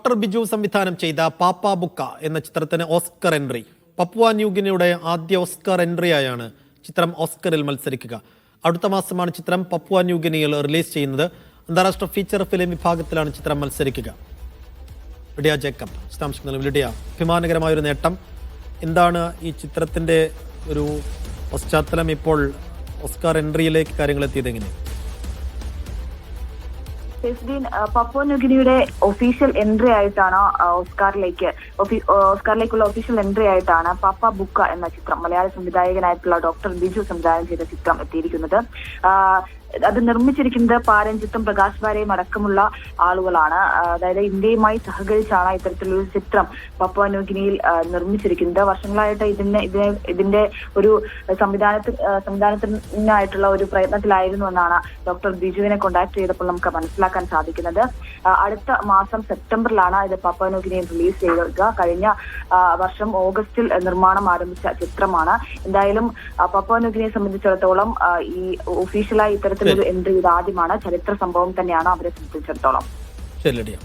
Doctor Biju സംവിധാനം ചെയ്ത പാപ്പ ബുക്ക എന്ന ചിത്രത്തിന് ഓസ്കർ എൻട്രി. പപ്പുവ ന്യൂഗിനിയുടെ ആദ്യ ഓസ്കർ എൻട്രിയായാണ് ചിത്രം ഓസ്കറിൽ മത്സരിക്കുക. അടുത്ത മാസമാണ് ചിത്രം പപ്പുവ ന്യൂഗിനിയിൽ റിലീസ് ചെയ്യുന്നത്. അന്താരാഷ്ട്ര ഫീച്ചർ ഫിലിം വിഭാഗത്തിലാണ് ചിത്രം മത്സരിക്കുക. ലിഡിയ ജേക്കബ് വിശദാംശങ്ങളും. ലിഡിയ, അഭിമാനകരമായൊരു നേട്ടം. എന്താണ് ഈ ചിത്രത്തിന്റെ ഒരു പശ്ചാത്തലം? ഇപ്പോൾ ഓസ്കാർ എൻട്രിയിലേക്ക് കാര്യങ്ങൾ എത്തിയത് എങ്ങനെ? പപ്പുവ ന്യൂഗിനിയുടെ ഒഫീഷ്യൽ എൻട്രി ആയിട്ടാണ് ഓസ്കാറിലേക്കുള്ള ഒഫീഷ്യൽ എൻട്രി ആയിട്ടാണ് പാപ്പ ബുക്ക എന്ന ചിത്രം, മലയാള സംവിധായകനായിട്ടുള്ള ഡോക്ടർ ബിജു സംവിധാനം ചെയ്ത ചിത്രം എത്തിയിരിക്കുന്നത്. അത് നിർമ്മിച്ചിരിക്കുന്നത് പാരഞ്ജിത്തും പ്രകാശ് ബാരയും അടക്കമുള്ള ആളുകളാണ്. അതായത് ഇന്ത്യയുമായി സഹകരിച്ചാണ് ഇത്തരത്തിലൊരു ചിത്രം പപ്പുവ ന്യൂഗിനിയിൽ നിർമ്മിച്ചിരിക്കുന്നത്. വർഷങ്ങളായിട്ട് ഇതിന്റെ ഒരു സംവിധാനത്തിനായിട്ടുള്ള ഒരു പ്രയത്നത്തിലായിരുന്നു എന്നാണ് ഡോക്ടർ ബിജുവിനെ കോണ്ടാക്ട് ചെയ്തപ്പോൾ നമുക്ക് മനസ്സിലാക്കാൻ സാധിക്കുന്നത്. അടുത്ത മാസം സെപ്റ്റംബറിലാണ് ഇത് പപ്പുവ ന്യൂഗിനിയിൽ റിലീസ് ചെയ്തത്. കഴിഞ്ഞ വർഷം ഓഗസ്റ്റിൽ നിർമ്മാണം ആരംഭിച്ച ചിത്രമാണ്. എന്തായാലും പപ്പുവ ന്യൂഗിനിയെ സംബന്ധിച്ചിടത്തോളം ഈ ഒഫീഷ്യലായി ഇത്തരത്തിലൊരു എൻട്രി ഇത് ആദ്യമാണ്. ചരിത്ര സംഭവം തന്നെയാണ് അവരെ സംബന്ധിച്ചിടത്തോളം. ശരി.